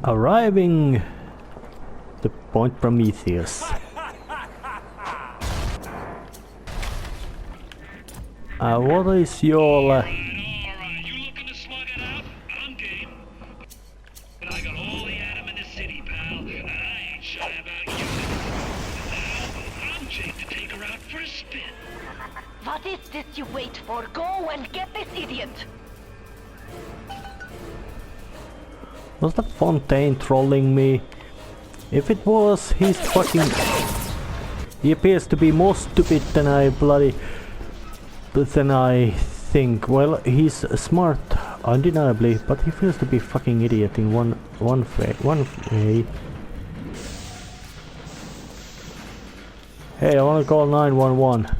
Arriving the Point Prometheus. What is your... Alright, you looking to slug it out? I'm game. But I got all the atom in the city, pal, and I ain't shy about using it. Now, I'm Jake to take her out for a spin. What is this you wait for? Go and get this idiot! Was that Fontaine trolling me? If it was, he's fucking... He appears to be more stupid than I think. Well, he's smart, undeniably, but he feels to be fucking idiot in one way. Hey, I wanna call 911.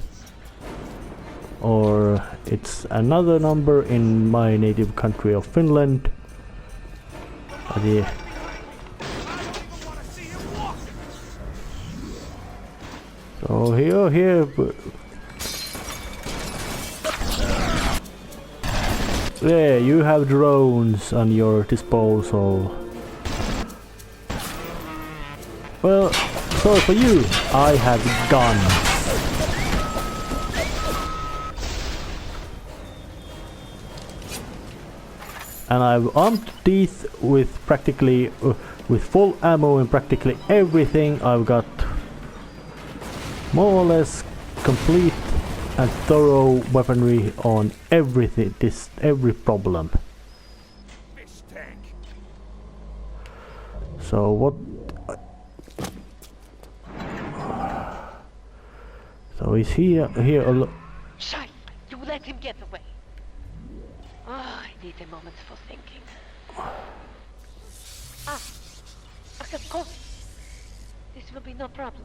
Or it's another number in my native country of Finland. Oh dear. So here. There, you have drones on your disposal. Well, sorry for you, I have guns. And I've armed teeth with practically with full ammo and practically everything. I've got more or less complete and thorough weaponry on everything, every problem. So what? So is here alone? Shite! You let him get away. Oh, I need a moment for thinking. Of course. This will be no problem.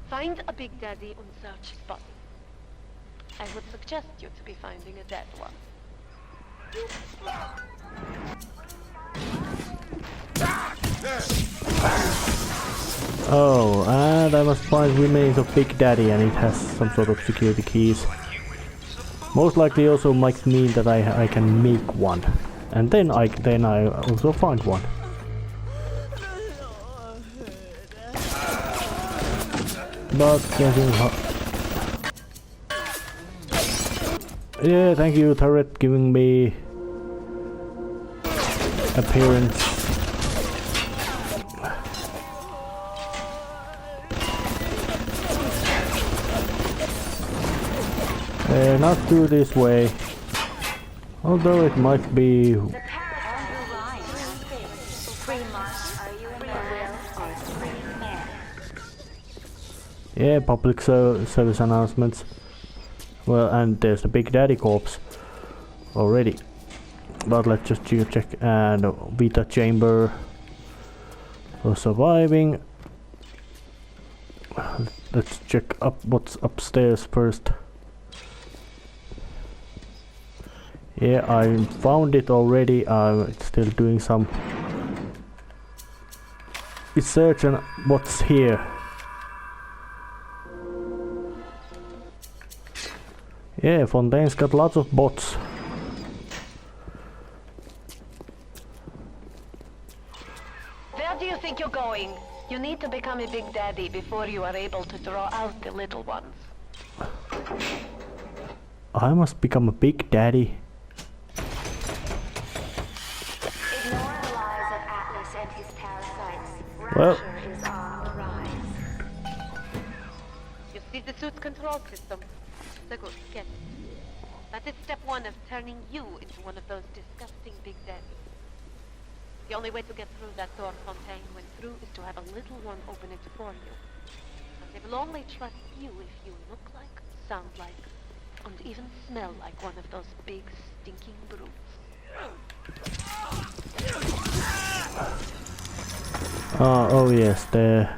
Find a Big Daddy and search his body. I would suggest you to be finding a dead one. Oh, and I must find remains of Big Daddy, and it has some sort of security keys. Most likely also might mean that I can make one, and then I also find one. But yeah, thank you, turret, giving me appearance. Not through this way, although it might be. Yeah, public service announcements. Well, and there's the Big Daddy corpse already. But let's just check. And beta chamber for surviving. Let's check up what's upstairs first. Yeah, I found it already. I'm still doing some research on what's here. Yeah, Fontaine's got lots of bots. Where do you think you're going? You need to become a Big Daddy before you are able to draw out the little ones. I must become a Big Daddy. Ignore the lies of Atlas and his parasites. Well. Rapture is on the rise. You see the suit control system? So good, get it. That is step one of turning you into one of those disgusting Big Daddies. The only way to get through that door Fontaine went through is to have a little one open it for you. But they will only trust you if you look like, sound like, and even smell like one of those big stinking brutes. Oh yes, the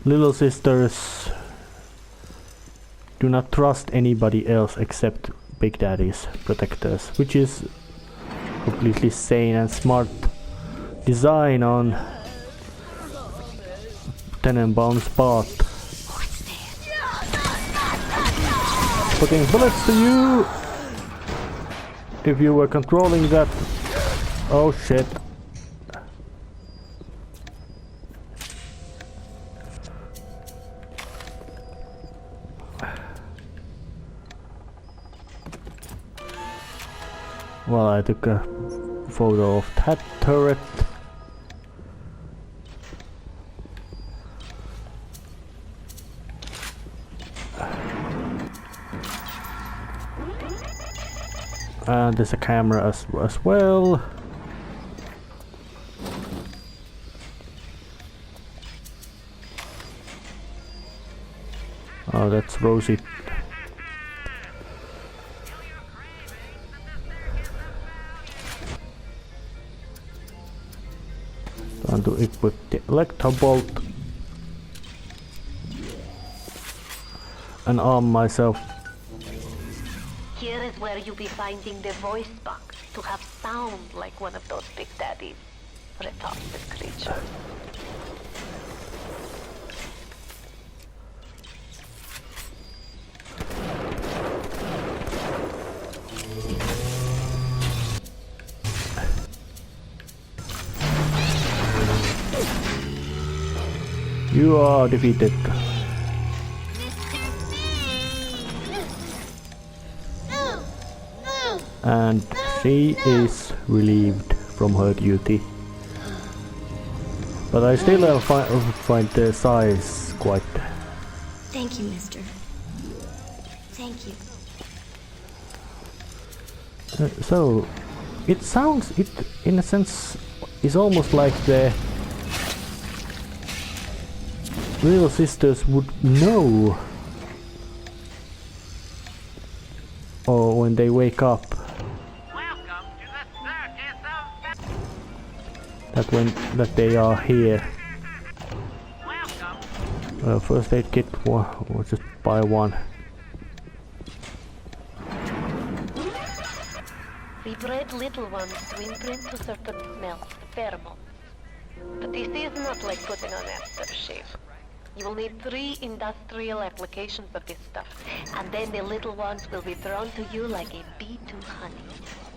little sisters do not trust anybody else except Big Daddy's protectors, which is completely sane and smart design on Tenenbaum's part. Putting bullets to you! If you were controlling that... Oh shit. I took a photo of that turret. And there's a camera as well. Oh, that's Rosie. Time to equip the electrobolt and arm myself. Here is where you'll be finding the voice box to have sound like one of those big daddies for a toxic creature. You are defeated. And she is relieved from her duty. But I still find the size quite... Thank you, mister. Thank you. So, it sounds, it in a sense is almost like the little sisters would know, or when they wake up, that they are here. First aid kit, we'll just buy one. We bred little ones to imprint to certain smells, pheromones. But this is not like putting on aftershave. You will need 3 industrial applications of this stuff, and then the little ones will be thrown to you like a bee to honey.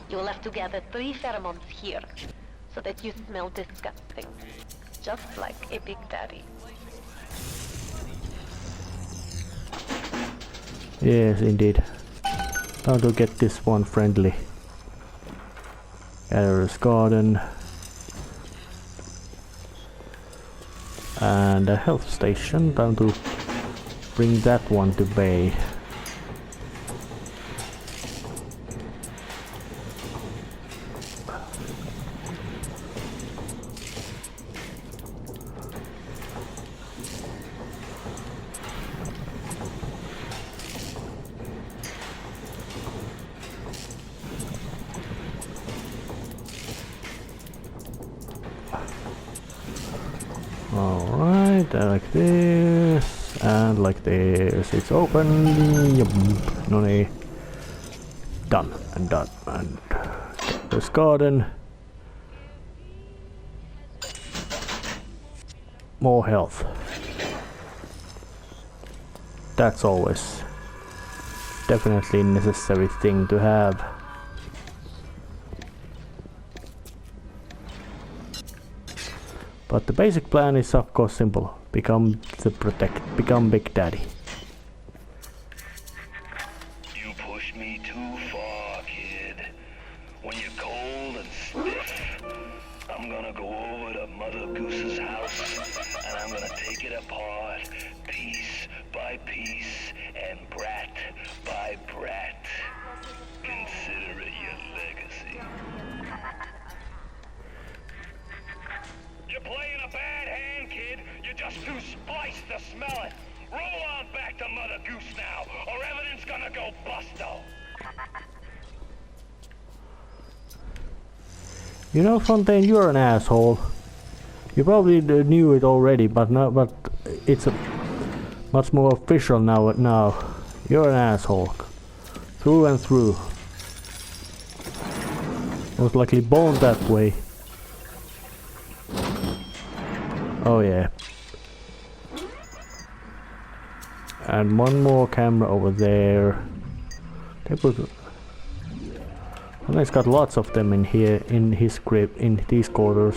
You will have to gather 3 pheromones here, so that you smell disgusting. Just like a big daddy. Yes, indeed. How to get this one friendly? Gatherer's garden. And a health station. Time to bring that one to bay. Alright, like this, and like this. It's open. Yep. No, done and done. And this garden. More health. That's always definitely a necessary thing to have. But the basic plan is of course simple. Become Big Daddy. You pushed me too far, kid. When you're cold and stiff, I'm gonna go over to Mother Goose's house and I'm gonna take it apart, piece by piece and brat by brat. Consider it your legacy. You're playing a bad hand, kid. You're just too spliced to smell it. Roll on back to Mother Goose now, or everything's gonna go busto. You know, Fontaine, you're an asshole. You probably knew it already, but it's much more official now. You're an asshole, through and through. Most likely born that way. Oh yeah. And one more camera over there. They put... Well, he's got lots of them in here, in his crib, in these quarters.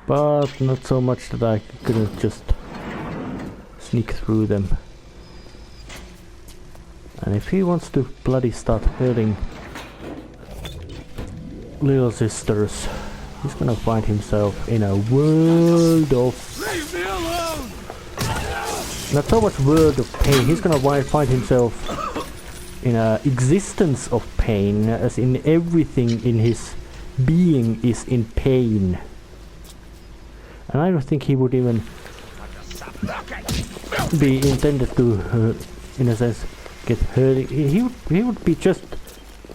But not so much that I couldn't just sneak through them. And if he wants to bloody start hurting little sisters, he's gonna find himself in a world of... Leave me alone! Not so much world of pain, he's gonna find himself in a existence of pain, as in everything in his being is in pain. And I don't think he would even be intended to, in a sense, get hurt. He would be just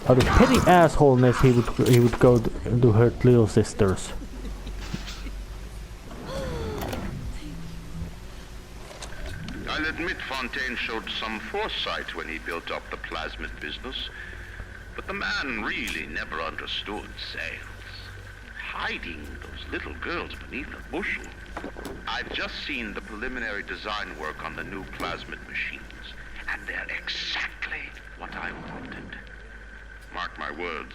out of petty assholeness. He would go to hurt little sisters. I'll admit Fontaine showed some foresight when he built up the plasmid business, but the man really never understood sales. Hiding those little girls beneath a bushel. I've just seen the preliminary design work on the new plasmid machines, and they're exactly what I wanted. Mark my words,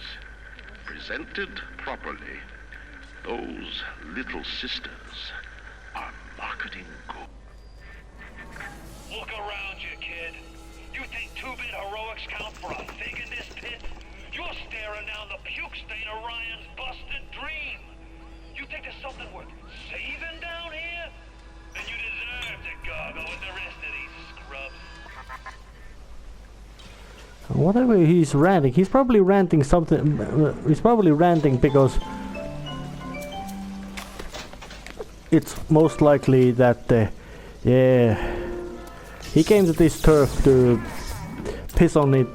presented properly, those little sisters are marketing gold. Look around you, kid. You think two-bit heroics count for a fig in this pit? You're staring down the puke stain of Ryan's busted dream. You think there's something worth saving down here? Then you deserve to gargle with the rest of these scrubs. Whatever he's ranting, he's probably ranting something. He's probably ranting because it's most likely that, he came to this turf to piss on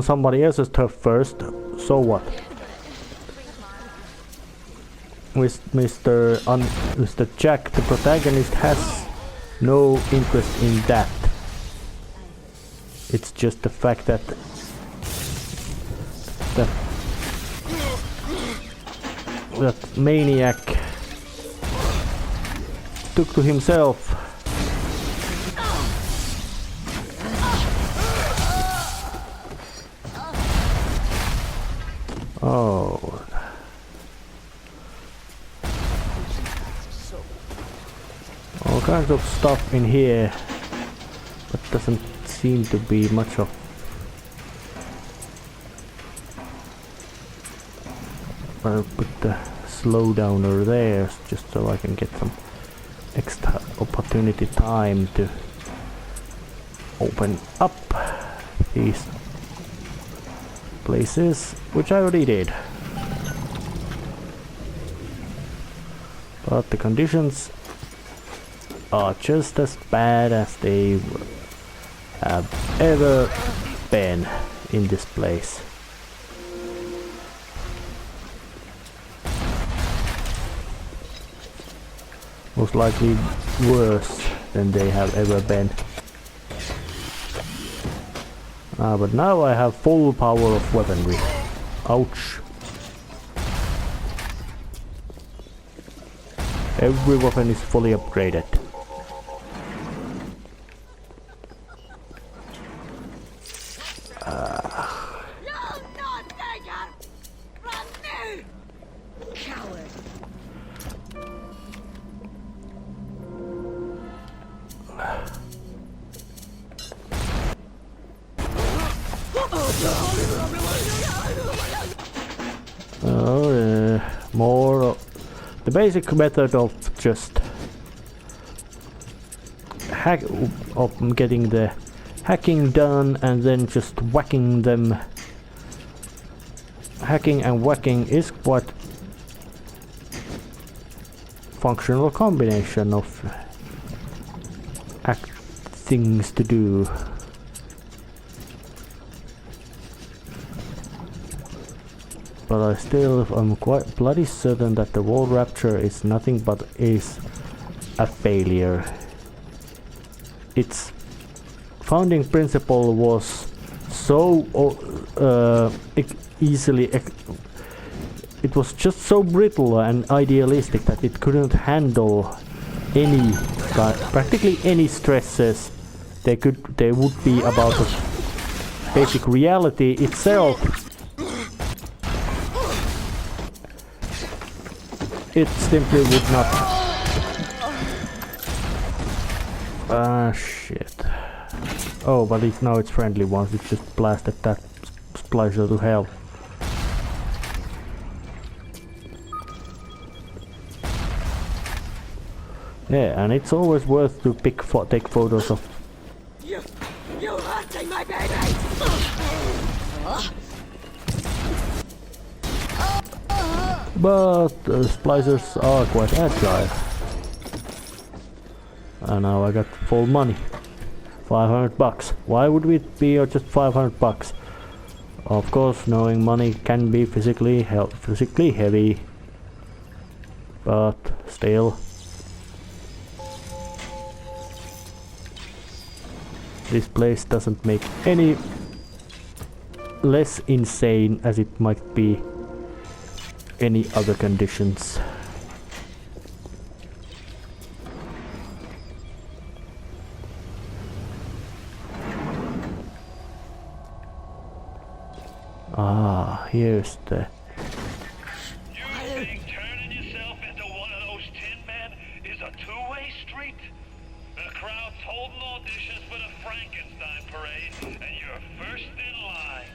somebody else's turf first. So what? With Mr. Jack, the protagonist, has no interest in that. It's just the fact that that maniac took to himself. Oh. All kinds of stuff in here, but doesn't seem to be much of. I'll put the slowdowner there just so I can get some extra opportunity time to open up these places, which I already did. But the conditions are just as bad as they have ever been in this place. Most likely worse than they have ever been. But now I have full power of weaponry. Ouch. Every weapon is fully upgraded. The basic method of just getting the hacking done and then just whacking them. Hacking and whacking is quite functional combination of things to do. But I'm quite bloody certain that the World Rapture is nothing but is a failure. Its founding principle was so it was just so brittle and idealistic that it couldn't handle practically any stresses there would be about the basic reality itself. It simply would not Ah, shit. Oh, but now it's friendly ones. It just blasted that splicer to hell. Yeah, and it's always worth to take photos of. You hurting my baby! But splicers are quite agile. And now I got full money. $500. Why would it be just $500? Of course, knowing money can be physically heavy. But still. This place doesn't make any less insane as it might be any other conditions. Ah, here's the... You think turning yourself into one of those tin men is a two-way street? The crowd's holding auditions for the Frankenstein parade, and you're first in line.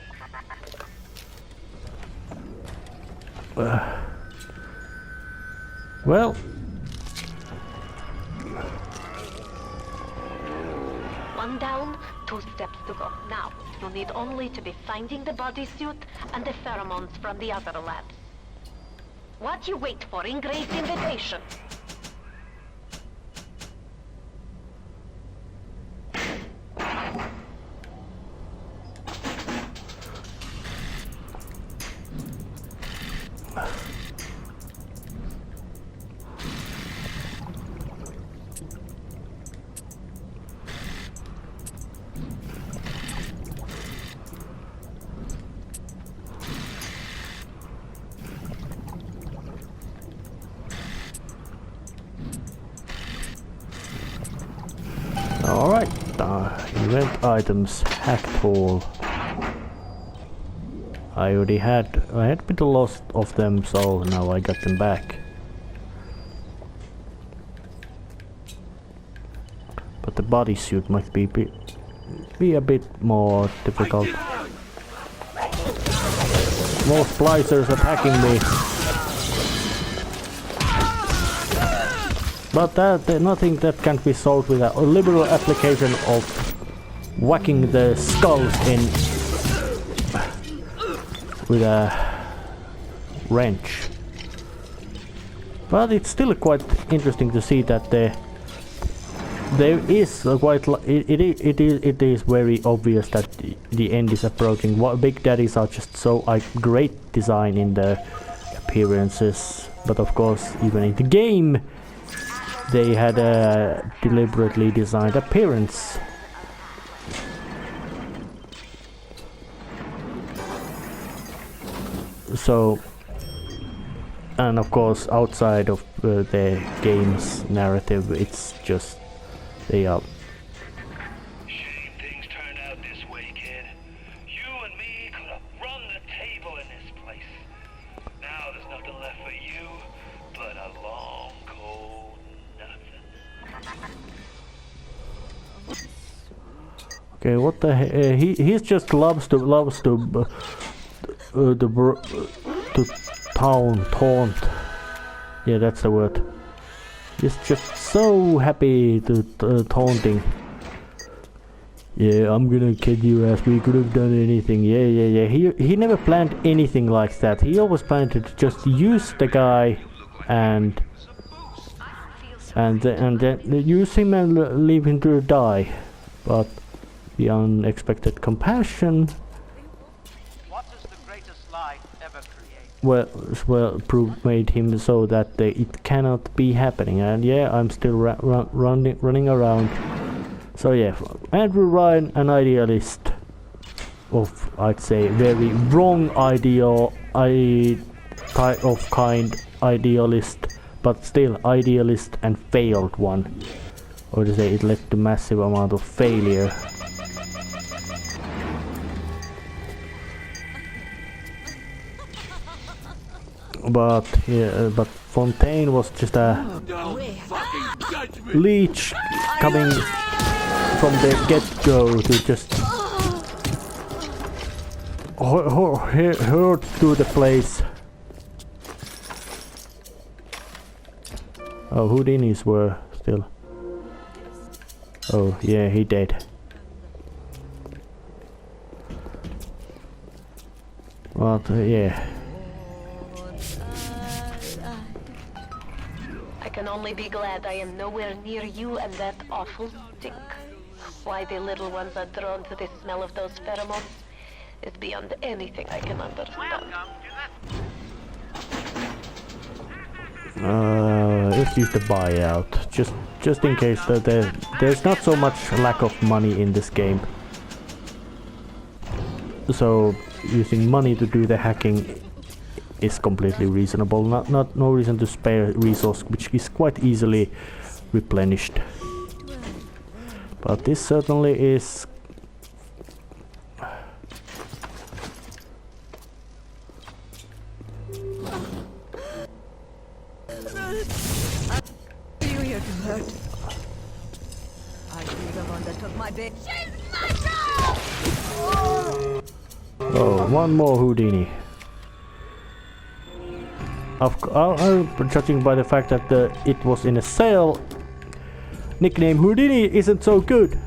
Well... One down, 2 steps to go. Now, you need only to be finding the bodysuit and the pheromones from the other labs. What you wait for in great invitation? Alright, event items, hacked hole. I had been lost of them, so now I got them back. But the bodysuit might be a bit more difficult. More splicers attacking me. But nothing that can't be solved with a liberal application of whacking the skulls in with a wrench. But it's still quite interesting to see that there is quite it is very obvious that the end is approaching. What Big Daddies are just so great design in their appearances, but of course even in the game they had a deliberately designed appearance. So, and of course outside of the game's narrative, it's just they are. Shame things turned out this way, kid. You and me could have run the table in this place. Now there's nothing left for you but a long, cold nothing. Okay, what the heck? He just loves to taunt. Yeah, that's the word. He's just so happy to taunting. Yeah, I'm gonna kid you as we could have done anything. Yeah. He never planned anything like that. He always planned to just use the guy and then use him and leave him to die. But the unexpected compassion. What is the greatest lie ever created? Made him so that it cannot be happening. And yeah, I'm still running around. So yeah, Andrew Ryan, an idealist of, I'd say, very wrong idealist, but still idealist and failed one. Or to say it led to massive amount of failure. But yeah, but Fontaine was just a leech coming from the get-go to just hurt through the place. Oh, Houdinis were still. Oh, yeah, he dead. But, yeah. I can only be glad I am nowhere near you and that awful stink. Why the little ones are drawn to the smell of those pheromones is beyond anything I can understand. Let's use the buyout, just in case that there's not so much lack of money in this game. So using money to do the hacking is completely reasonable. No reason to spare resource, which is quite easily replenished. But this certainly is. You here to hurt? I see the one that took my bit. She's my girl! Oh, one more Houdini. Judging by the fact that it was in a sale, nickname Houdini isn't so good.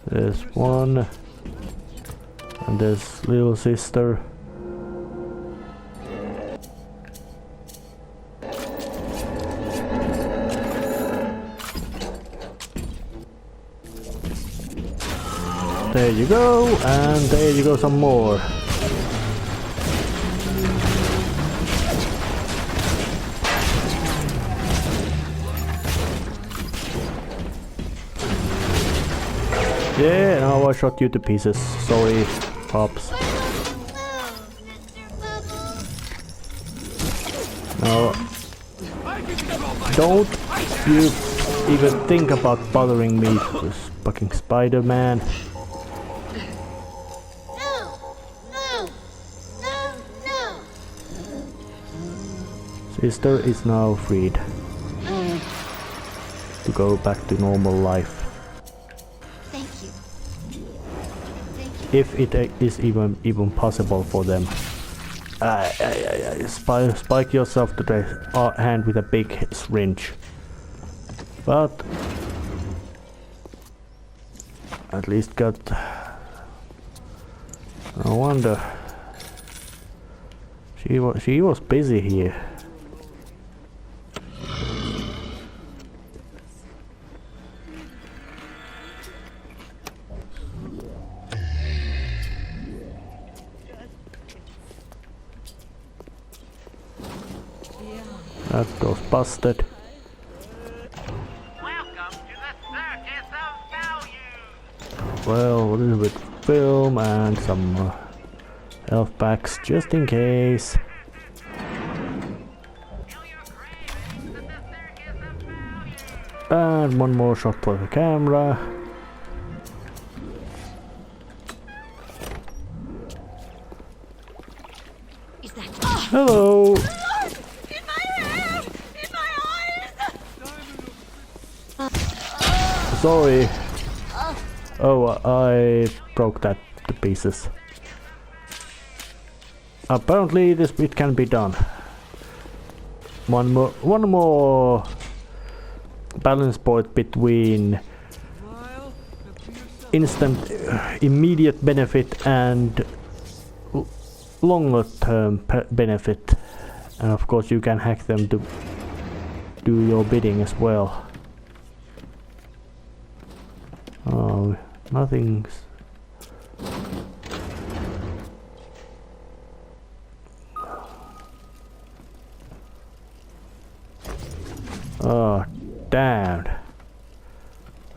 There's one, and there's little sister. There you go, and there you go, some more. Yeah, now I shot you to pieces. Sorry, Pops. No. Don't you even think about bothering me, this fucking Spider-Man. Sister is now freed to go back to normal life. Thank you. Thank you. If it is even possible for them. Spike yourself to the hand with a big syringe. But at least got. No wonder she was busy here. That goes busted. Welcome to the circus of value. Well, a little bit of film and some health packs just in case. And one more shot for the camera. Is that Hello! Sorry. Oh, I broke that to pieces. Apparently it can be done. One more balance point between instant immediate benefit and longer term benefit, and of course you can hack them to do your bidding as well. Oh, nothing's. Oh, damn.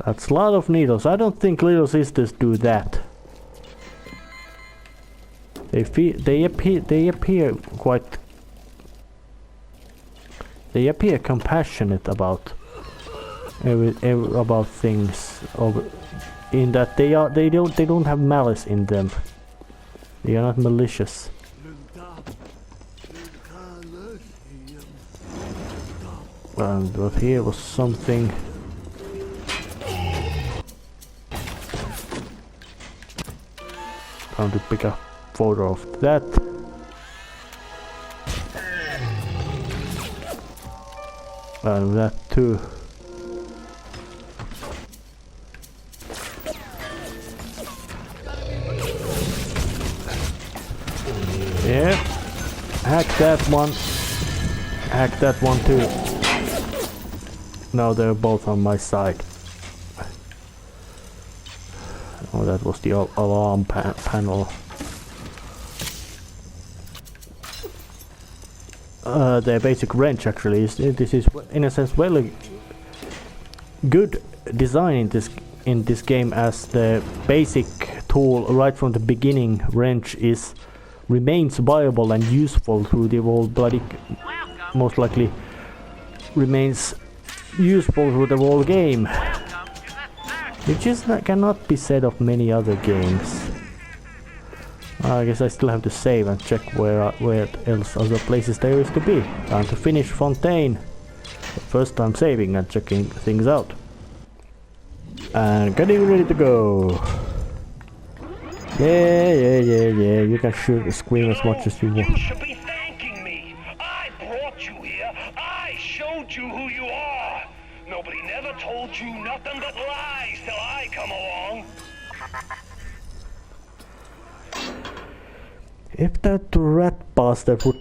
That's a lot of needles. I don't think little sisters do that. They appear quite. They appear compassionate about about things. In that they don't have malice in them. They are not malicious. And here was something. Time to pick a photo of that. And that too. Yeah. Hack that one. Hack that one too. Now they're both on my side. Oh, that was the alarm panel. The basic wrench actually is. This is in a sense well good design in this game, as the basic tool right from the beginning wrench remains viable and useful through the whole most likely remains useful through the whole game, which cannot be said of many other games. I guess I still have to save and check where else other places there is to be. Time to finish Fontaine. First time saving and checking things out. And getting ready to go. Yeah. You can shoot, scream as much as you want. You should be thanking me. I brought you here. I showed you who you are. Nobody never told you nothing but lies till I come along. If that rat bastard would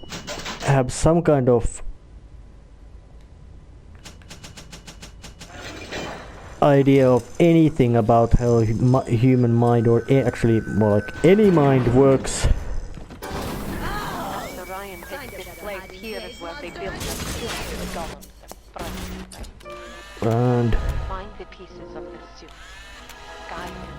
have some kind of idea of anything about how human mind, or actually more like any mind, works. The Ryan thinks this place here is where they built the golems And find the pieces of the suit. Guide them.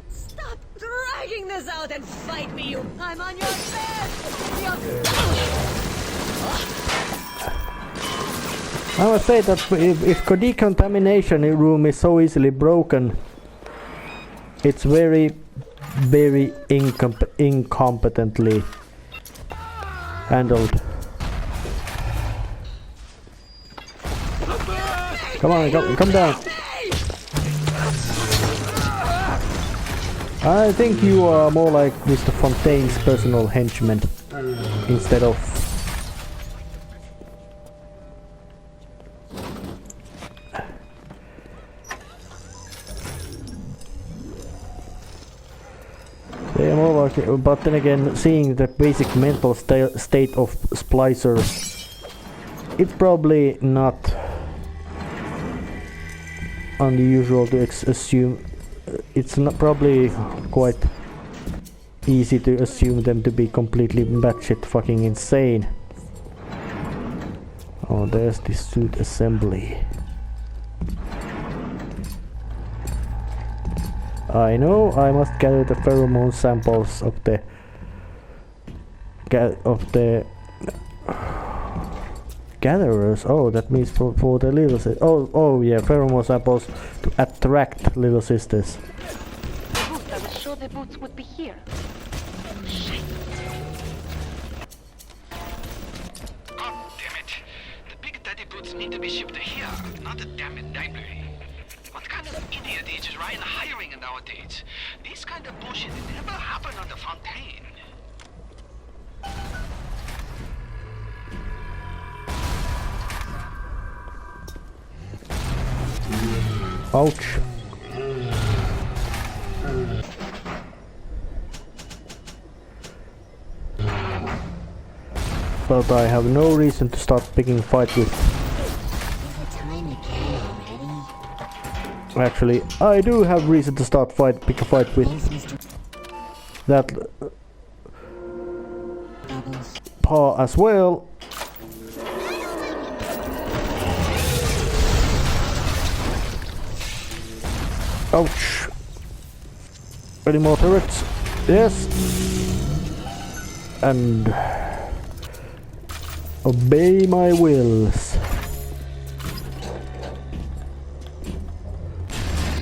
Stop dragging this out and fight me, you! I'm on your bed! I must say that if the decontamination room is so easily broken, it's very incompetently handled. Come on, come down. I think you are more like Mr. Fontaine's personal henchman instead of... Yeah, more like, but then again, seeing the basic mental state of splicers, it's probably not unusual to assume. It's not probably quite easy to assume them to be completely batshit fucking insane. Oh, there's the suit assembly. I know I must gather the pheromone samples of the gatherers. Oh, that means for the little sisters. Oh yeah, pheromone samples to attract little sisters. I was sure the boots would be here. Shit. God damn it. The big daddy boots need to be shipped here, not the damn library. What kind of idiot is just Ryan hiring nowadays? This kind of bullshit never happened on the Fontaine. Ouch. But I have no reason to start picking fight with. Actually, I do have reason to start pick a fight with that paw as well. Ouch. Any more turrets? Yes. And obey my wills.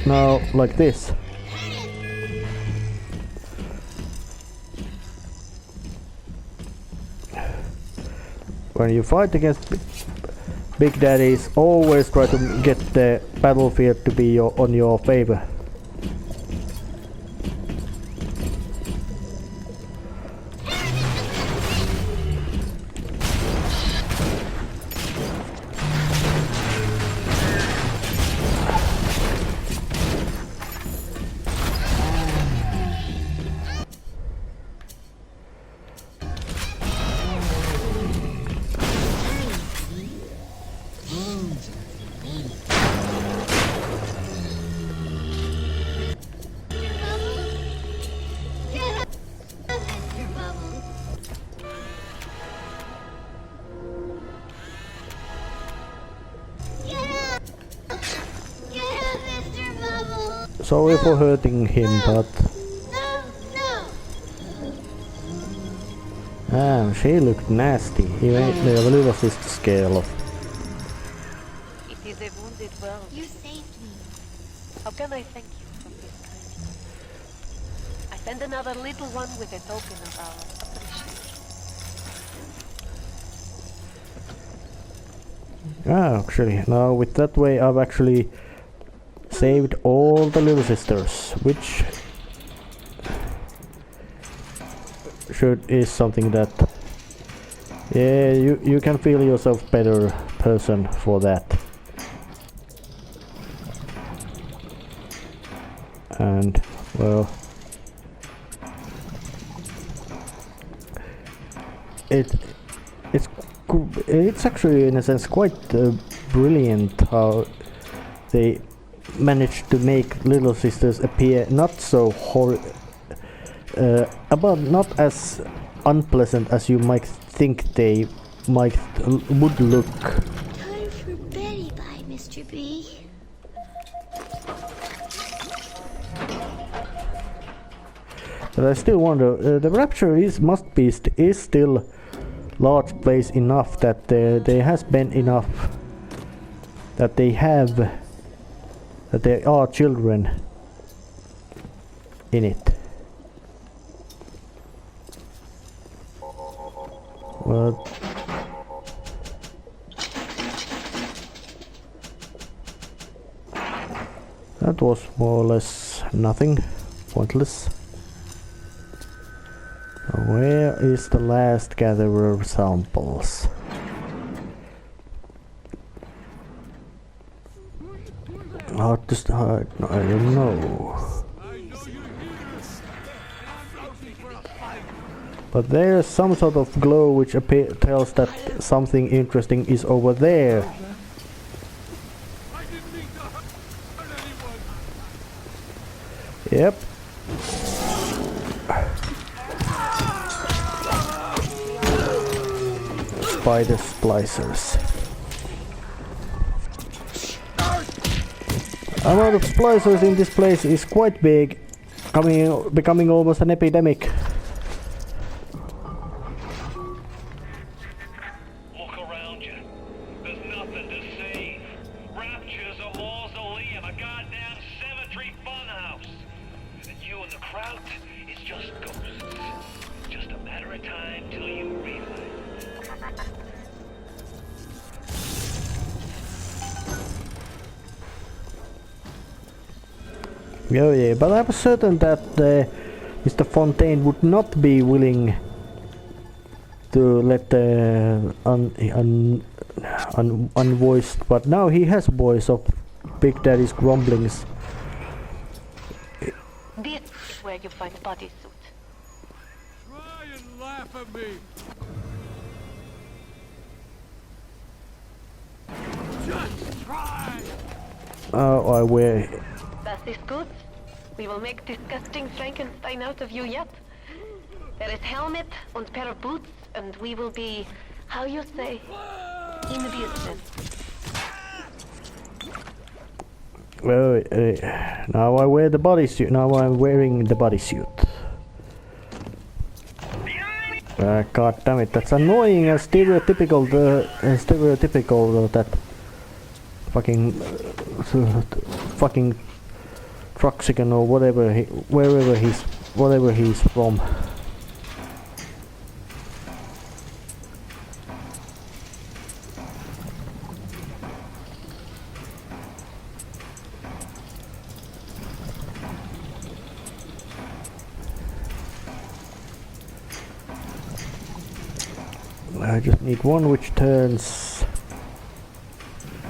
now like this. When you fight against big daddies, always try to get the battlefield to be on your favor. Sorry for hurting him, but... she looked nasty. He made the little sister scale of. It is a wounded world. You saved me. How can I thank you for this kindness? I send another little one with a token of our appreciation. Actually, now with that way I've actually saved all the little sisters, which is something that, yeah, you can feel yourself better person for that. And well, it's actually in a sense quite brilliant how they managed to make little sisters appear not so about not as unpleasant as you might think they would look. Time for Betty bye, Mr. B. But I still wonder, the Rapture is still large place enough that there has been enough that there are children in it. Well, that was more or less nothing, pointless. Where is the last gatherer samples? How to start? I don't know. But there's some sort of glow which tells that something interesting is over there. Yep. Spider splicers. Amount of splicers in this place is quite big, becoming almost an epidemic. Look around you. There's nothing to save. Rapture's a mausoleum, a goddamn cemetery funhouse. And you and the crowd, it's just ghosts. Just a matter of time till you realize it. Yeah, but I was certain that Mr. Fontaine would not be willing to let the unvoiced, but now he has voice of Big Daddy's grumblings. This is where you find bodysuit. Try and laugh at me. Just try. Oh, I wear. Does this good? We will make disgusting Frankenstein out of you yet. There is helmet and pair of boots, and we will be, how you say, in the business. Well, now I wear the bodysuit. Now I'm wearing the bodysuit. God damn it! That's annoying and stereotypical. Stereotypical that fucking Joksikin or whatever wherever he's from. I just need one which turns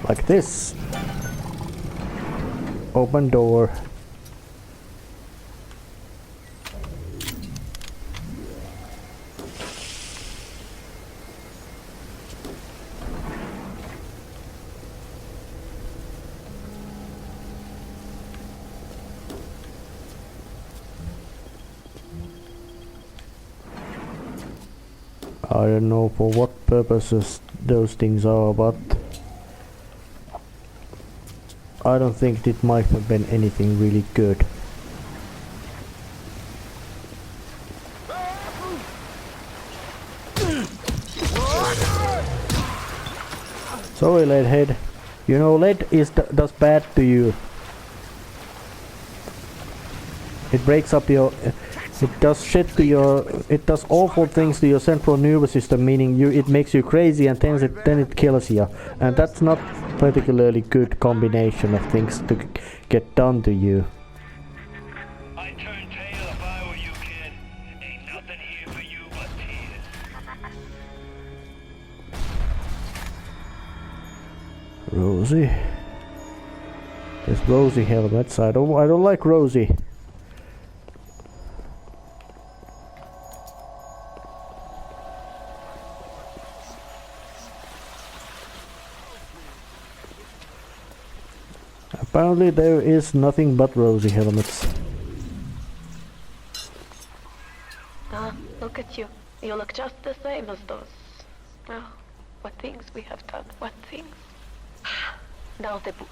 like this. Open door. I don't know for what purposes those things are, but I don't think it might have been anything really good. Sorry, leadhead. You know, lead does bad to you. It breaks up your... It does shit to your... It does awful things to your central nervous system, meaning it makes you crazy and then it kills you. And that's not particularly good combination of things to get done to you. I'd turn tail if I were you, kid. Ain't nothing here for you but tears. Rosie. There's Rosie helmets. I don't like Rosie. Apparently there is nothing but Rosie helmets. Ah, look at you. You look just the same as those. Oh, what things we have done. What things. Now the boots.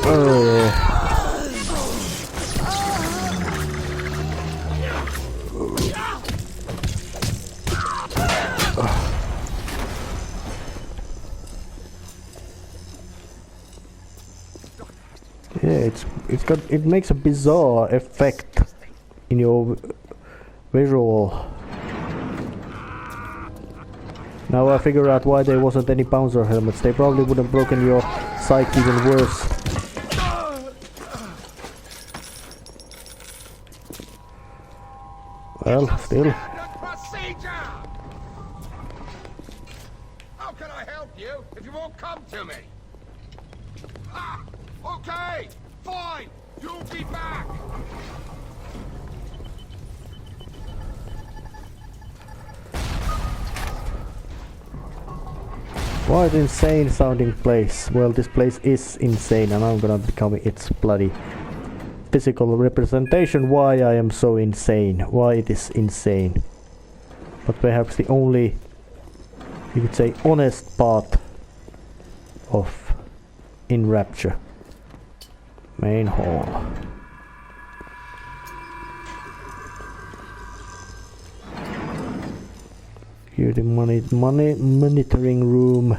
Oh yeah. Yeah, it makes a bizarre effect in your visual. Now I figure out why there wasn't any bouncer helmets. They probably would have broken your sight even worse. Well, still. How can I help you if you won't come to me? Ah, okay, fine. You'll be back. What insane sounding place. Well, this place is insane and I'm gonna become its bloody physical representation why I am so insane. Why it is insane. But perhaps the only, you could say, honest part of In Rapture. Main hall. Here the monitoring room.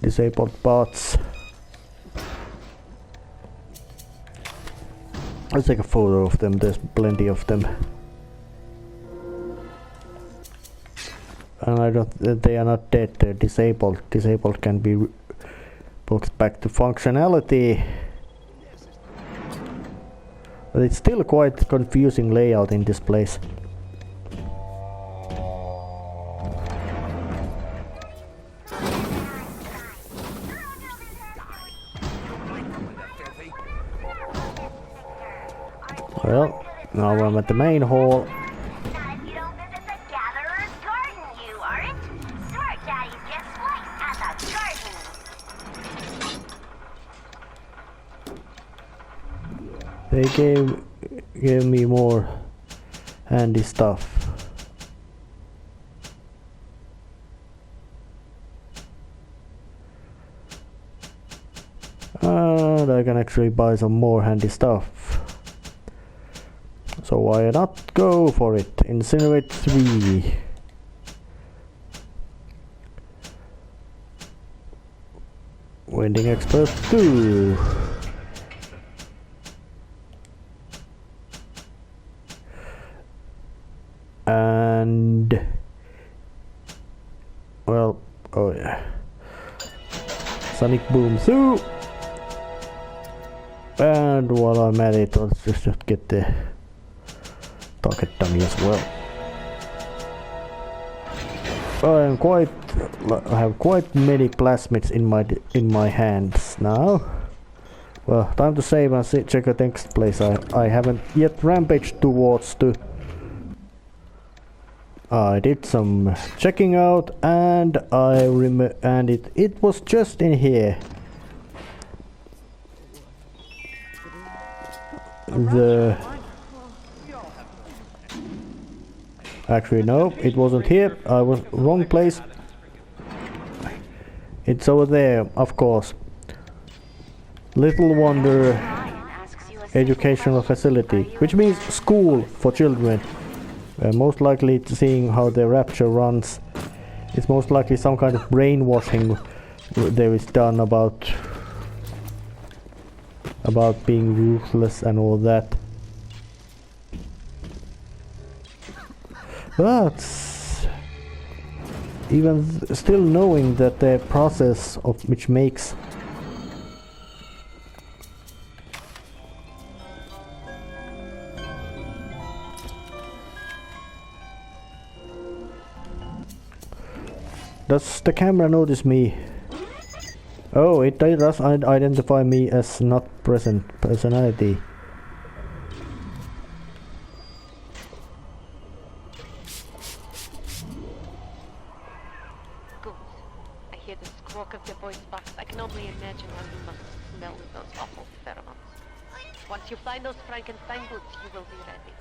Disabled parts. Let's take a photo of them, there's plenty of them. And I don't, they are not dead, they're disabled. Disabled can be brought back to functionality. But it's still quite confusing layout in this place. Well, now I'm at the main hall. They gave me more handy stuff. And I can actually buy some more handy stuff. So why not go for it? Incinerate 3. Winding Expert 2. And well, oh yeah, Sonic Boom 2. And while I'm at it, let's just get the target dummy as well. I have quite many plasmids in my hands now. Well, time to save and check the next place. I haven't yet rampaged towards to. I did some checking out, and it was just in here. Actually no, it wasn't here. I was wrong place. It's over there, of course. Little wonder educational facility, which means school for children. Most likely seeing how the rapture runs. It's most likely some kind of brainwashing there is done about being ruthless and all that. But even still knowing that the process of which makes does the camera notice me? Oh, it does identify me as not present personality. Good. I hear the squawk of the voice box. I can only imagine how you must smell those awful pheromones. Once you find those Frankenstein boots, you will be ready.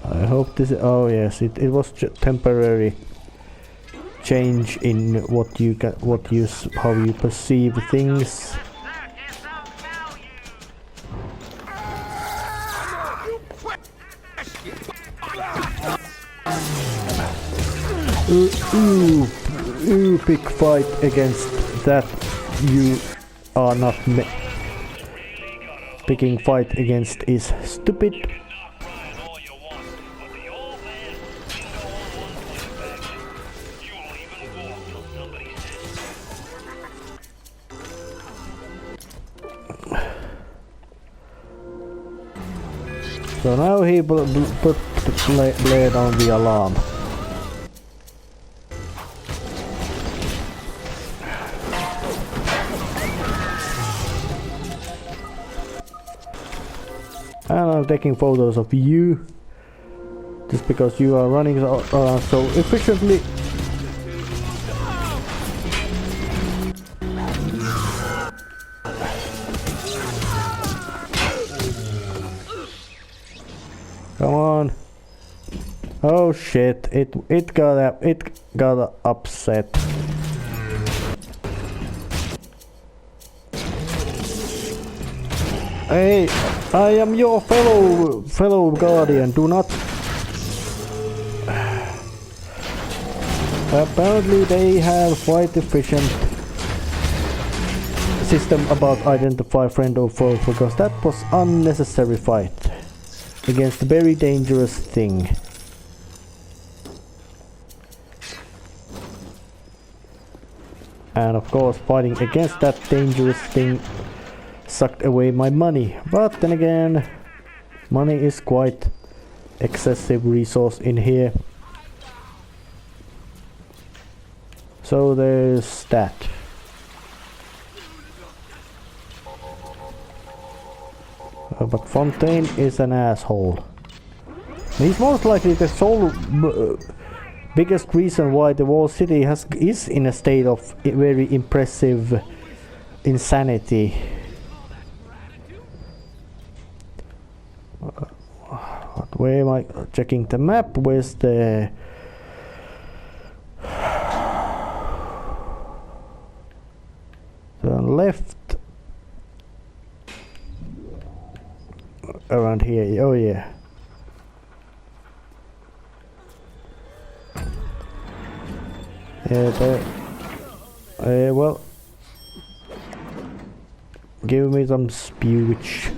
I hope this is, oh yes, it was temporary change in how you perceive things. Big fight against that. You are not picking fight against is stupid. So now he put the blade on the alarm. And I'm taking photos of you, just because you are running so efficiently. Come on! Oh shit! It got upset. Hey, I am your fellow guardian. Do not. Apparently, they have quite efficient system about identify friend or foe, because that was unnecessary fight against a very dangerous thing. And of course, fighting against that dangerous thing sucked away my money. But then again, money is quite excessive resource in here. So there's that. But Fontaine is an asshole. He's most likely the sole biggest reason why the whole city is in a state of very impressive insanity. Where am I checking the map? Where's the around here. Oh yeah. Well, give me some spewage.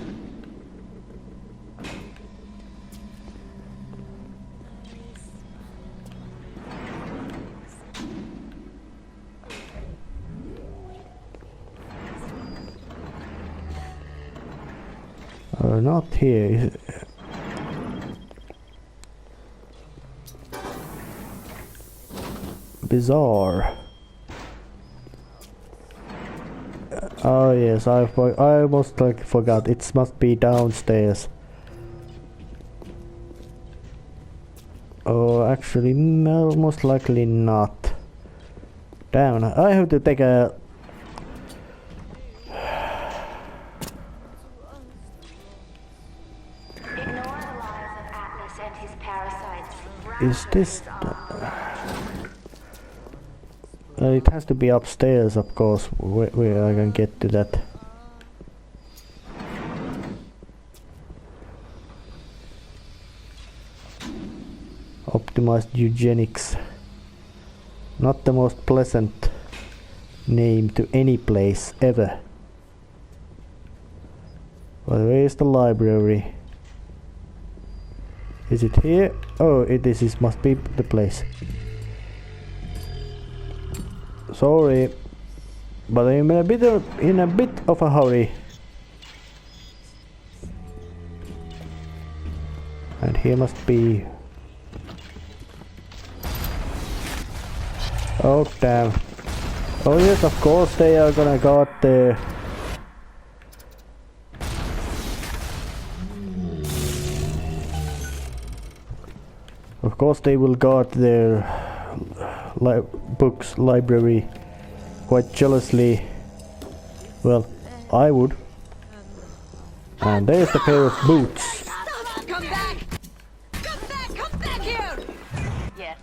Not here. Bizarre. Oh yes, I almost like forgot. It must be downstairs. Oh, actually, no, most likely not. Damn, I have to take a. Is this? It has to be upstairs, of course, where I can get to that. Optimized eugenics. Not the most pleasant name to any place ever. But where is the library? Is it here? Oh, this must be the place. Sorry, but I'm in a bit of a hurry. And here must be. Oh damn! Oh yes, of course they are gonna guard the. Of course they will guard their books library quite jealously. Well, I would. And there's the pair of boots. Come back! Come back! Come back here! Yes.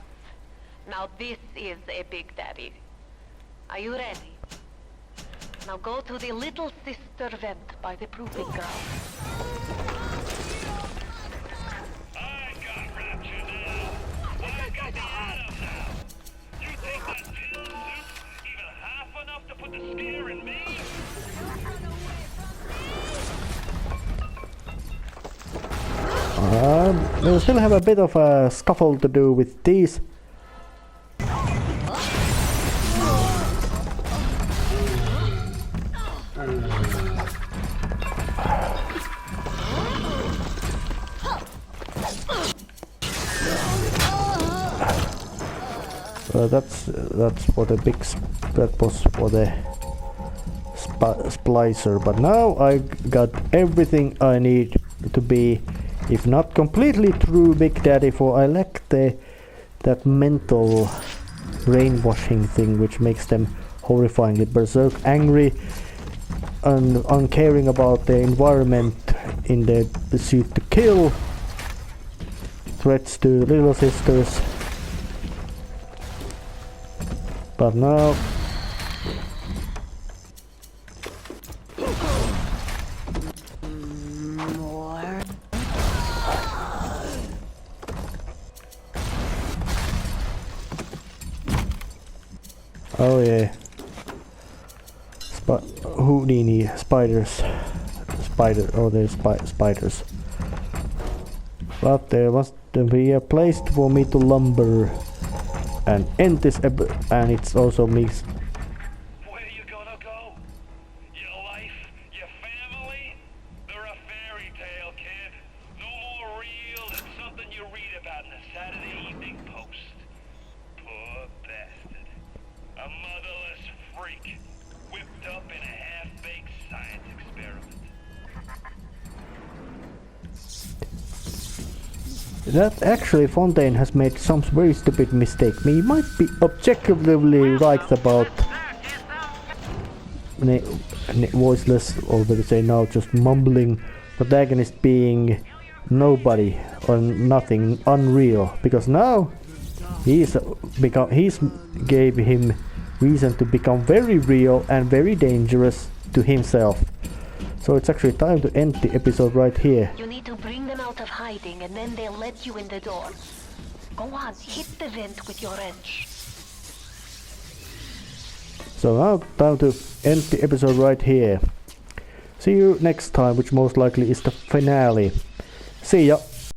Now this is a big daddy. Are you ready? Now go to the little sister vent by the proving ground. I got rapture now. I got the Adam now. You think that pill suit's even half enough to put the scare in me? We'll still have a bit of a scuffle to do with these. That's for the big. That was for the splicer. But now I got everything I need to be, if not completely true Big Daddy. For I lack that mental brainwashing thing, which makes them horrifyingly berserk, angry, and uncaring about the environment in the pursuit to kill. Threats to little sisters. But now More. oh yeah, Houdini spiders, there's spiders. But there must be a place for me to lumber and end this and it's also mixed. Where you gonna go? Your life, your family? They're a fairy tale, kid. No more real than something you read about in the Saturday Evening Post. Poor bastard. A motherless freak, whipped up in a half-baked science experiment. That actually Fontaine has made some very stupid mistake. He might be objectively right about voiceless, or better say now just mumbling protagonist being nobody or nothing, unreal, because now he's gave him reason to become very real and very dangerous to himself. So it's actually time to end the episode right here. You need to breathe. hiding, and then they'll let you in the door. Go on, hit the vent with your wrench. So now time to end the episode right here. See you next time, which most likely is the finale. See ya!